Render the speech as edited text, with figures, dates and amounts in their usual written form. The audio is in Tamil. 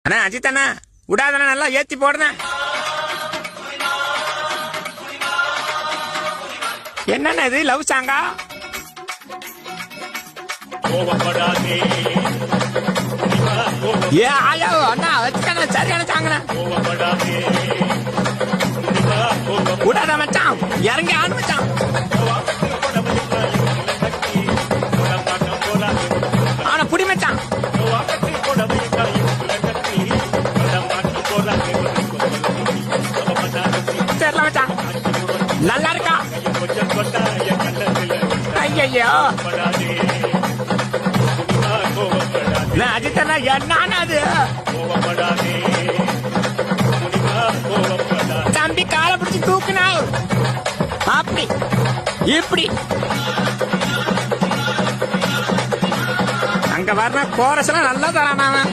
அண்ணா அஜித் அண்ணா விடாதண்ணா, நல்லா ஏத்தி போடுறேன். என்னண்ணா இது லவ் சாங்கா? ஏ ஆயா அண்ணா வச்சுக்கண்ணா, சரியான சாங்கண்ணா. விடாத மச்சான், இறங்கி ஆடு மச்சான். ஆனா புடி மச்சான். தெரியல மச்சான், நல்லா இருக்கா? ஐயோ அஜித் அண்ணா என்ன அது? தம்பி காலை பிடிச்சி தூக்குனா அப்படி இப்படி அங்க வர்ற கோரஸ் எல்லாம் நல்லா தரான்.